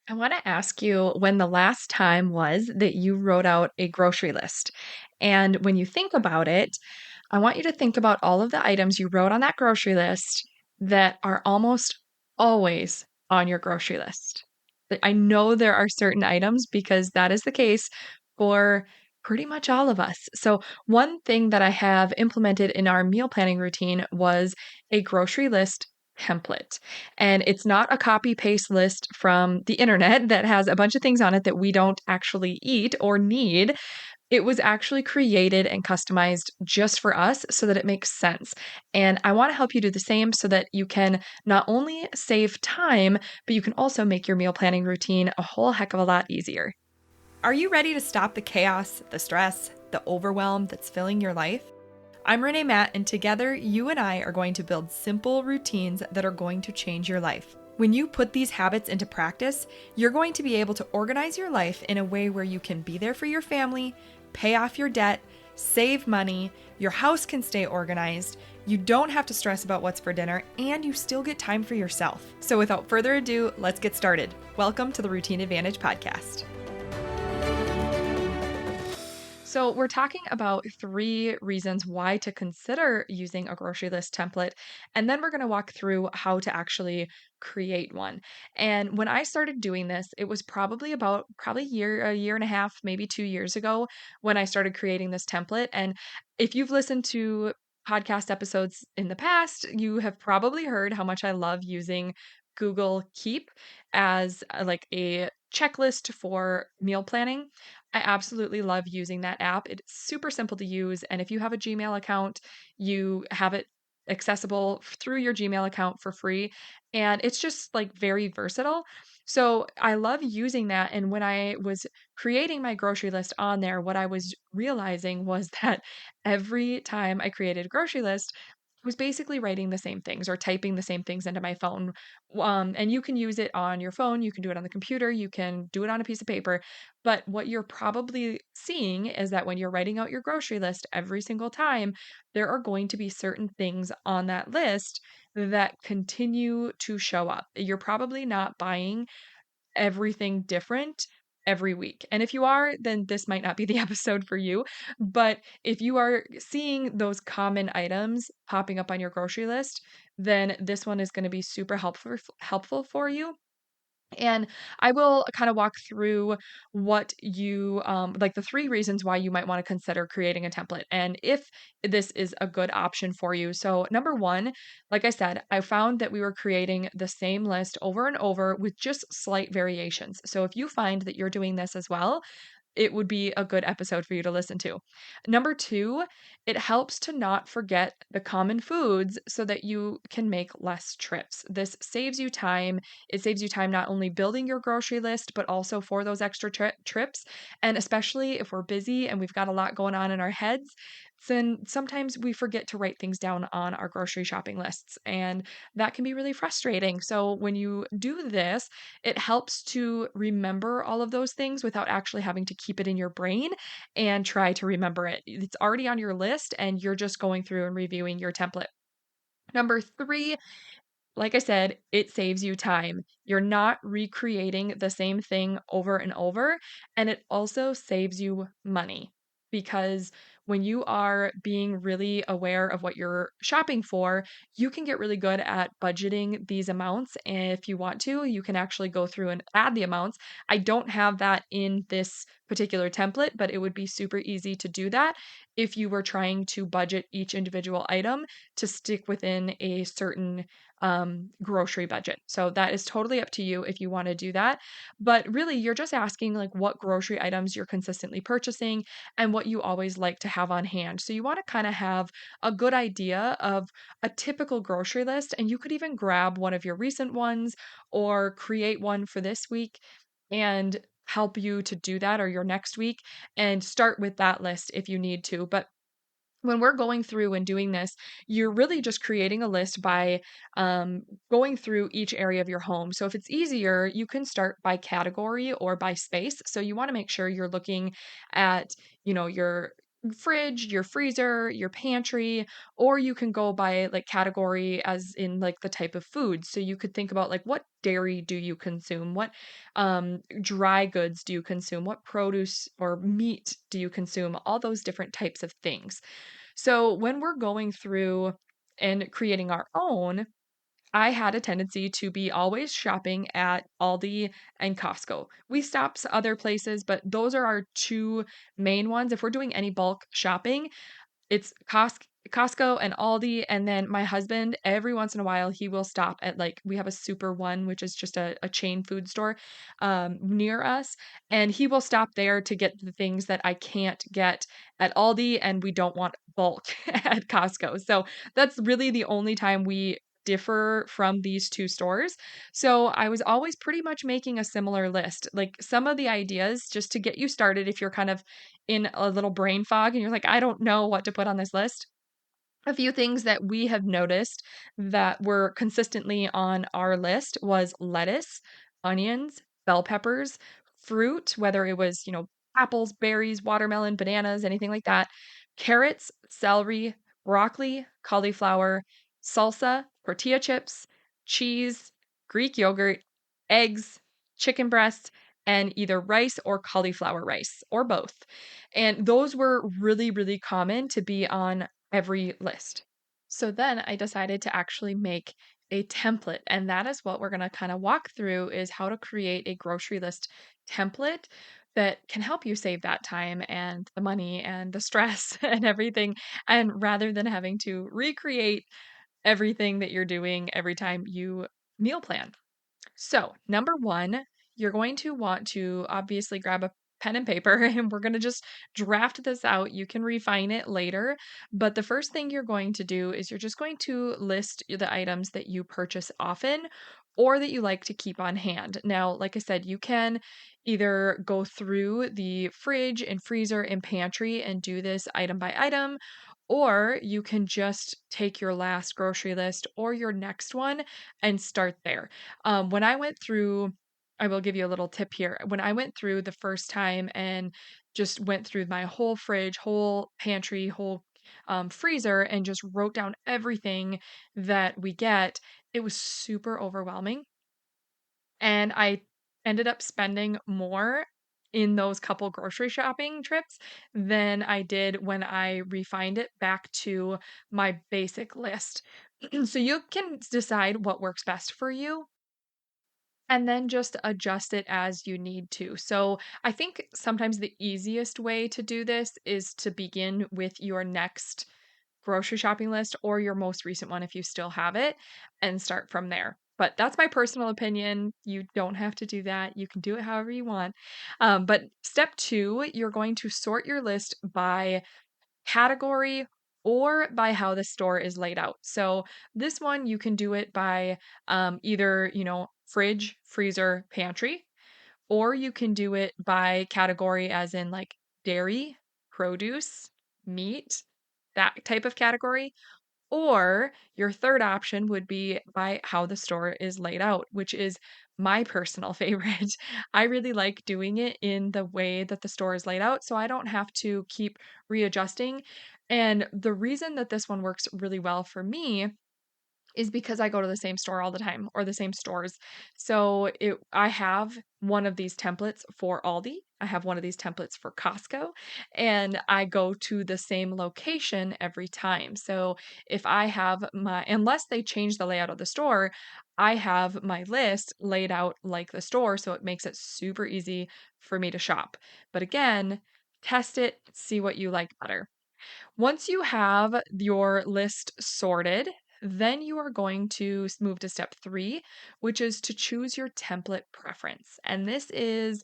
I want to ask you when the last time was that you wrote out a grocery list. And when you think about it, I want you to think about all of the items you wrote on that grocery list that are almost always on your grocery list. I know there are certain items because that is the case for pretty much all of us. So, one thing that I have implemented in our meal planning routine was a grocery list template. And it's not a copy paste list from the internet that has a bunch of things on it that we don't actually eat or need. It was actually created and customized just for us so that it makes sense. And I want to help you do the same so that you can not only save time, but you can also make your meal planning routine a whole heck of a lot easier. Are you ready to stop the chaos, the stress, the overwhelm that's filling your life? I'm Renae Matt, and together you and I are going to build simple routines that are going to change your life. When you put these habits into practice, you're going to be able to organize your life in a way where you can be there for your family, pay off your debt, save money, your house can stay organized, you don't have to stress about what's for dinner, and you still get time for yourself. So without further ado, let's get started. Welcome to the Routine Advantage Podcast. So, we're talking about three reasons why to consider using a grocery list template. And then we're going to walk through how to actually create one. And when I started doing this, it was probably a year and a half, maybe 2 years ago when I started creating this template. And if you've listened to podcast episodes in the past, you have probably heard how much I love using Google Keep as like a checklist for meal planning. I absolutely love using that app. It's super simple to use. And if you have a Gmail account, you have it accessible through your Gmail account for free. And it's just like very versatile. So I love using that. And when I was creating my grocery list on there, what I was realizing was that every time I created a grocery list, I was basically writing the same things or typing the same things into my phone. And you can use it on your phone, you can do it on the computer, you can do it on a piece of paper. But what you're probably seeing is that when you're writing out your grocery list every single time, there are going to be certain things on that list that continue to show up. You're probably not buying everything different every week. And if you are, then this might not be the episode for you. But if you are seeing those common items popping up on your grocery list, then this one is going to be super helpful for you. And I will kind of walk through what you like the three reasons why you might want to consider creating a template and if this is a good option for you. So, number one, like I said, I found that we were creating the same list over and over with just slight variations. So, if you find that you're doing this as well, it would be a good episode for you to listen to. Number two, it helps to not forget the common foods so that you can make less trips. This saves you time. It saves you time not only building your grocery list, but also for those extra trips. And especially if we're busy and we've got a lot going on in our heads, then sometimes we forget to write things down on our grocery shopping lists. And that can be really frustrating. So when you do this, it helps to remember all of those things without actually having to keep it in your brain and try to remember it. It's already on your list and you're just going through and reviewing your template. Number three, like I said, it saves you time. You're not recreating the same thing over and over. And it also saves you money because when you are being really aware of what you're shopping for, you can get really good at budgeting these amounts. And if you want to, you can actually go through and add the amounts. I don't have that in this particular template, but it would be super easy to do that if you were trying to budget each individual item to stick within a certain grocery budget. So that is totally up to you if you want to do that. But really, you're just asking like what grocery items you're consistently purchasing and what you always like to have on hand. So you want to kind of have a good idea of a typical grocery list, and you could even grab one of your recent ones or create one for this week and help you to do that or your next week and start with that list if you need to. But when we're going through and doing this, you're really just creating a list by going through each area of your home. So if it's easier, you can start by category or by space. So you want to make sure you're looking at, your fridge, your freezer, your pantry, or you can go by like category as in like the type of food. So you could think about like what dairy do you consume? What dry goods do you consume? What produce or meat do you consume? All those different types of things. So when we're going through and creating our own, I had a tendency to be always shopping at Aldi and Costco. We stopped other places, but those are our two main ones. If we're doing any bulk shopping, it's Costco and Aldi, and then my husband, every once in a while, he will stop at, like we have a Super One, which is just a chain food store, near us, and he will stop there to get the things that I can't get at Aldi, and we don't want bulk at Costco. So, that's really the only time we differ from these 2 stores. So, I was always pretty much making a similar list. Like, some of the ideas just to get you started if you're kind of in a little brain fog and you're like, "I don't know what to put on this list." A few things that we have noticed that were consistently on our list was lettuce, onions, bell peppers, fruit, whether it was, apples, berries, watermelon, bananas, anything like that, carrots, celery, broccoli, cauliflower, salsa, tortilla chips, cheese, Greek yogurt, eggs, chicken breast, and either rice or cauliflower rice or both. And those were really, really common to be on every list. So then I decided to actually make a template, and that is what we're going to kind of walk through is how to create a grocery list template that can help you save that time and the money and the stress and everything, and rather than having to recreate everything that you're doing every time you meal plan. So, number one, you're going to want to obviously grab a pen and paper and we're going to just draft this out. You can refine it later. But the first thing you're going to do is you're just going to list the items that you purchase often or that you like to keep on hand. Now, like I said, you can either go through the fridge and freezer and pantry and do this item by item, or you can just take your last grocery list or your next one and start there. When I went through, I will give you a little tip here. When I went through the first time and just went through my whole fridge, whole pantry, whole freezer, and just wrote down everything that we get, it was super overwhelming. And I ended up spending more in those couple grocery shopping trips than I did when I refined it back to my basic list. So you can decide what works best for you and then just adjust it as you need to. So I think sometimes the easiest way to do this is to begin with your next grocery shopping list or your most recent one if you still have it and start from there. But that's my personal opinion. You don't have to do that. You can do it however you want. But step two, you're going to sort your list by category or by how the store is laid out. So this one, you can do it by either, fridge, freezer, pantry, or you can do it by category, as in like dairy, produce, meat, that type of category. Or your third option would be by how the store is laid out, which is my personal favorite. I really like doing it in the way that the store is laid out so I don't have to keep readjusting. And the reason that this one works really well for me is because I go to the same store all the time or the same stores. So I have one of these templates for Aldi. I have one of these templates for Costco, and I go to the same location every time. So if I have unless they change the layout of the store, I have my list laid out like the store. So it makes it super easy for me to shop. But again, test it, see what you like better. Once you have your list sorted, then you are going to move to step three, which is to choose your template preference. And this is,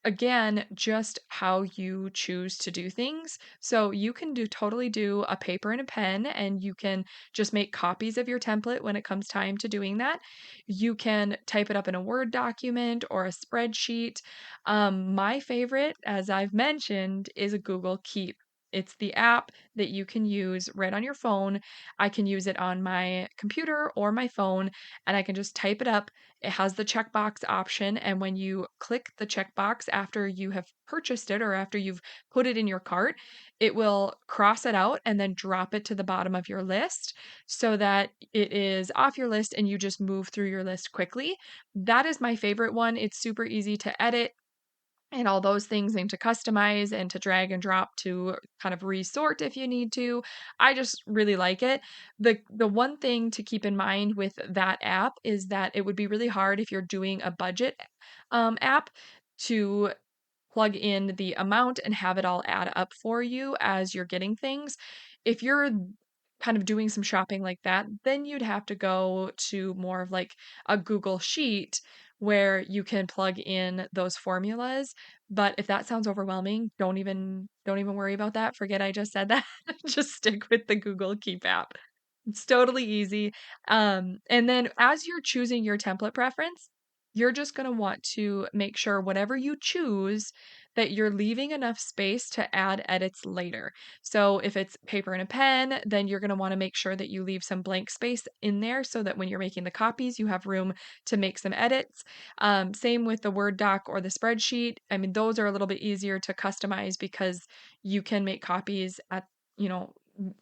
again, just how you choose to do things. So you can totally do a paper and a pen, and you can just make copies of your template when it comes time to doing that. You can type it up in a Word document or a spreadsheet. My favorite, as I've mentioned, is a Google Keep. It's the app that you can use right on your phone. I can use it on my computer or my phone, and I can just type it up. It has the checkbox option, and when you click the checkbox after you have purchased it or after you've put it in your cart, it will cross it out and then drop it to the bottom of your list so that it is off your list and you just move through your list quickly. That is my favorite one. It's super easy to edit and all those things and to customize and to drag and drop to kind of resort if you need to. I just really like it. The one thing to keep in mind with that app is that it would be really hard if you're doing a budget app to plug in the amount and have it all add up for you as you're getting things. If you're kind of doing some shopping like that, then you'd have to go to more of like a Google Sheet where you can plug in those formulas. But if that sounds overwhelming, don't even worry about that. Forget I just said that. Just stick with the Google Keep app. It's totally easy. And then as you're choosing your template preference, you're just going to want to make sure whatever you choose that you're leaving enough space to add edits later. So if it's paper and a pen, then you're going to want to make sure that you leave some blank space in there so that when you're making the copies, you have room to make some edits. Same with the Word doc or the spreadsheet. I mean, those are a little bit easier to customize because you can make copies at, you know,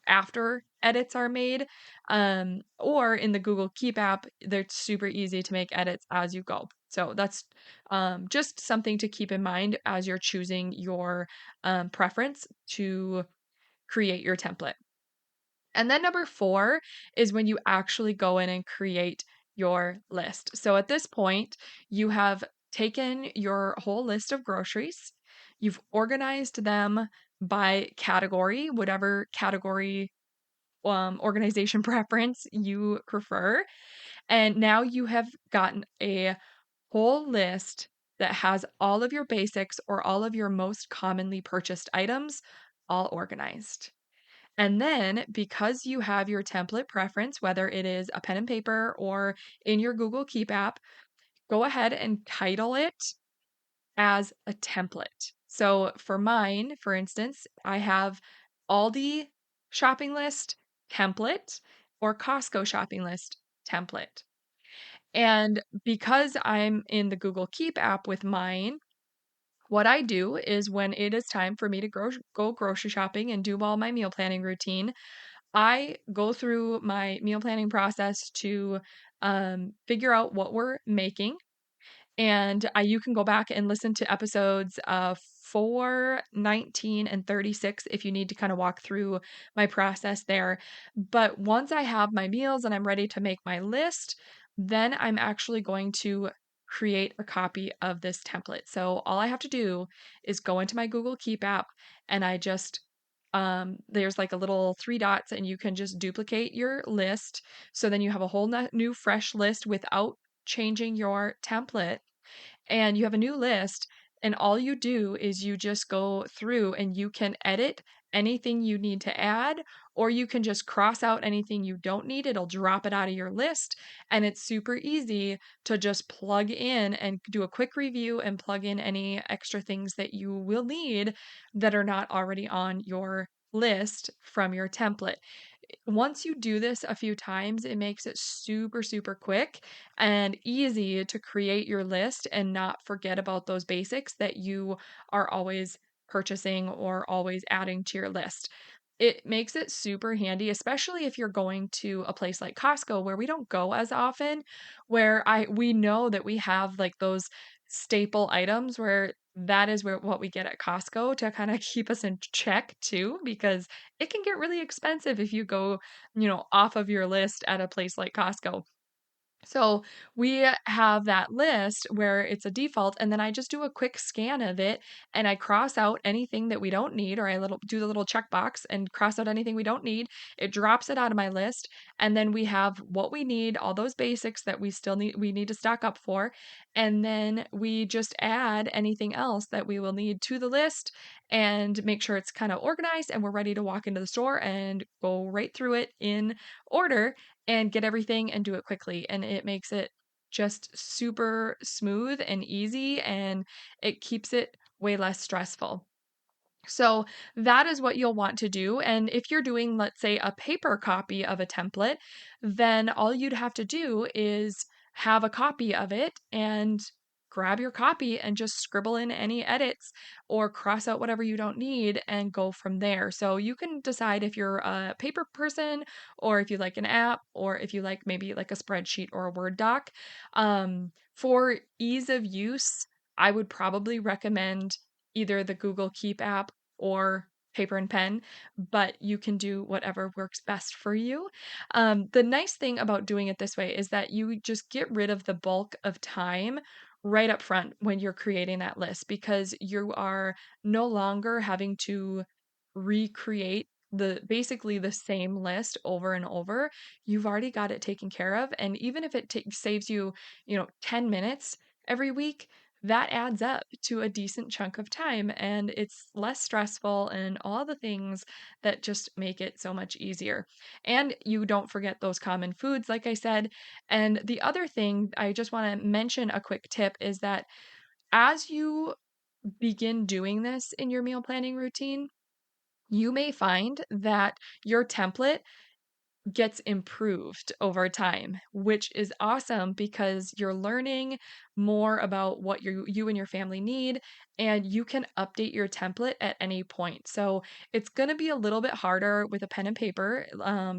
after edits are made. Or in the Google Keep app, they're super easy to make edits as you go. So that's just something to keep in mind as you're choosing your preference to create your template. And then number 4 is when you actually go in and create your list. So at this point, you have taken your whole list of groceries, you've organized them by category, whatever category organization preference you prefer. And now you have gotten a whole list that has all of your basics or all of your most commonly purchased items all organized. And then because you have your template preference, whether it is a pen and paper or in your Google Keep app, go ahead and title it as a template. So for mine, for instance, I have Aldi shopping list template or Costco shopping list template. And because I'm in the Google Keep app with mine, what I do is when it is time for me to go grocery shopping and do all my meal planning routine, I go through my meal planning process to figure out what we're making and you can go back and listen to episodes 4, 19, and 36 if you need to kind of walk through my process there. But once I have my meals and I'm ready to make my list, then I'm actually going to create a copy of this template. So all I have to do is go into my Google Keep app and I just there's like a little 3 dots and you can just duplicate your list. So then you have a whole new fresh list without changing your template and you have a new list and all you do is you just go through and you can edit anything you need to add or you can just cross out anything you don't need. It'll drop it out of your list and it's super easy to just plug in and do a quick review and plug in any extra things that you will need that are not already on your list from your template. Once you do this a few times, it makes it super, super quick and easy to create your list and not forget about those basics that you are always purchasing or always adding to your list. It makes it super handy, especially if you're going to a place like Costco where we don't go as often, where we know that we have like those staple items where that is where what we get at Costco to kind of keep us in check too, because it can get really expensive if you go, off of your list at a place like Costco. So we have that list where it's a default, and then I just do a quick scan of it and I cross out anything that we don't need, or I do the little checkbox and cross out anything we don't need. It drops it out of my list, and then we have what we need, all those basics that we need to stock up for, and then we just add anything else that we will need to the list and make sure it's kind of organized and we're ready to walk into the store and go right through it in order and get everything and do it quickly. And it makes it just super smooth and easy and it keeps it way less stressful. So that is what you'll want to do. And if you're doing, let's say, a paper copy of a template, then all you'd have to do is have a copy of it and grab your copy and just scribble in any edits or cross out whatever you don't need and go from there. So you can decide if you're a paper person or if you like an app or if you like maybe like a spreadsheet or a Word doc. For ease of use, I would probably recommend either the Google Keep app or paper and pen, but you can do whatever works best for you. The nice thing about doing it this way is that you just get rid of the bulk of time right up front when you're creating that list because you are no longer having to recreate the basically the same list over and over. You've already got it taken care of, and even if it saves you, 10 minutes every week, that adds up to a decent chunk of time and it's less stressful and all the things that just make it so much easier. And you don't forget those common foods, like I said. And the other thing, I just want to mention a quick tip is that as you begin doing this in your meal planning routine, you may find that your template gets improved over time, which is awesome because you're learning more about what you and your family need, and you can update your template at any point. So it's going to be a little bit harder with a pen and paper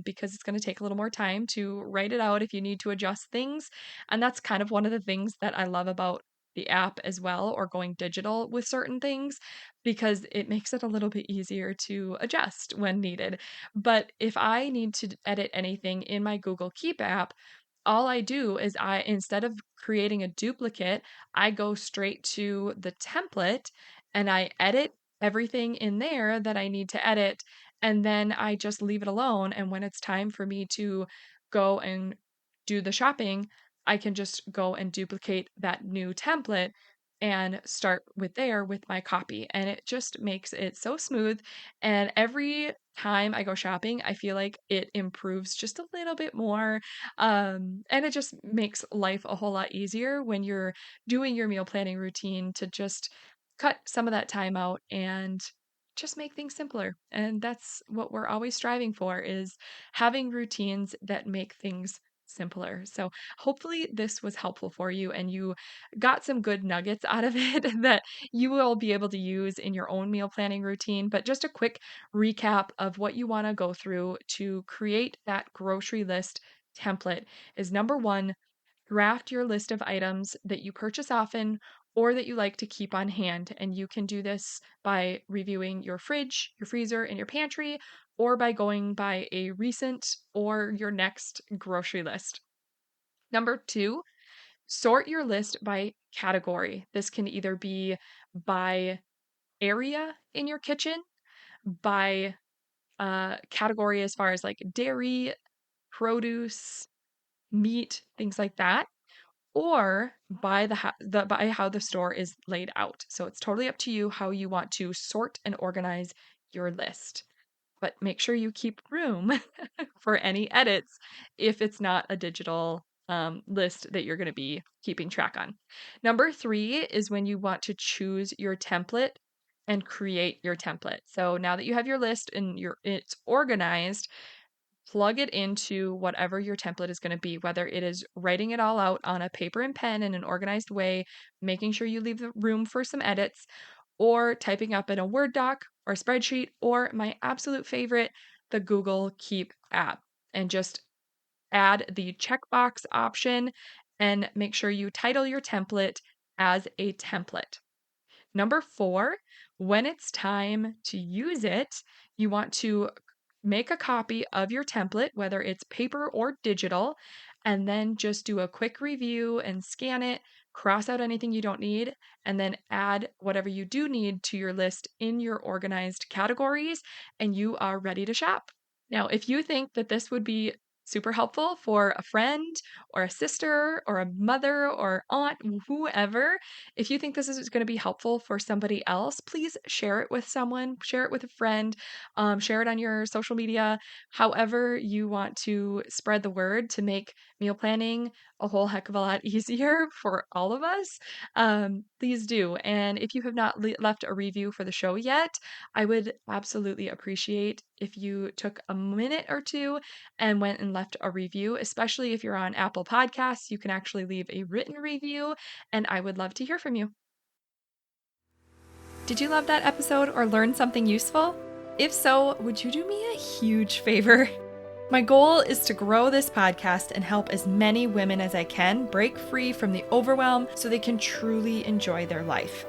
because it's going to take a little more time to write it out if you need to adjust things. And that's kind of one of the things that I love about the app as well, or going digital with certain things, because it makes it a little bit easier to adjust when needed. But if I need to edit anything in my Google Keep app, all I do is instead of creating a duplicate, I go straight to the template and I edit everything in there that I need to edit. And then I just leave it alone. And when it's time for me to go and do the shopping, I can just go and duplicate that new template and start with there with my copy. And it just makes it so smooth. And every time I go shopping, I feel like it improves just a little bit more. And it just makes life a whole lot easier when you're doing your meal planning routine to just cut some of that time out and just make things simpler. And that's what we're always striving for is having routines that make things simpler. So hopefully this was helpful for you and you got some good nuggets out of it that you will be able to use in your own meal planning routine. But just a quick recap of what you want to go through to create that grocery list template is number one, draft your list of items that you purchase often or that you like to keep on hand. And you can do this by reviewing your fridge, your freezer, and your pantry, or by going by a recent or your next grocery list. Number two, sort your list by category. This can either be by area in your kitchen, by category as far as like dairy, produce, meat, things like that, or by by how the store is laid out. So it's totally up to you how you want to sort and organize your list. But make sure you keep room for any edits if it's not a digital list that you're going to be keeping track on. Number three is when you want to choose your template and create your template. So now that you have your list and it's organized, plug it into whatever your template is going to be, whether it is writing it all out on a paper and pen in an organized way, making sure you leave the room for some edits, or typing up in a Word doc or spreadsheet, or my absolute favorite, the Google Keep app. And just add the checkbox option and make sure you title your template as a template. Number four, when it's time to use it, you want to make a copy of your template, whether it's paper or digital, and then just do a quick review and scan it, cross out anything you don't need, and then add whatever you do need to your list in your organized categories, and you are ready to shop. Now, if you think that this would be super helpful for a friend or a sister or a mother or aunt, whoever. If you think this is going to be helpful for somebody else, please share it with someone, share it with a friend, share it on your social media, however you want to spread the word to make meal planning a whole heck of a lot easier for all of us. Please do. And if you have not left a review for the show yet, I would absolutely appreciate if you took a minute or two and went and left a review, especially if you're on Apple Podcasts. You can actually leave a written review, and I would love to hear from you. Did you love that episode or learn something useful? If so, would you do me a huge favor? My goal is to grow this podcast and help as many women as I can break free from the overwhelm so they can truly enjoy their life.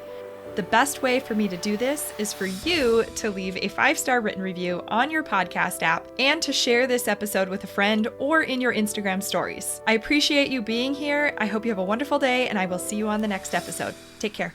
The best way for me to do this is for you to leave a 5-star written review on your podcast app and to share this episode with a friend or in your Instagram stories. I appreciate you being here. I hope you have a wonderful day, and I will see you on the next episode. Take care.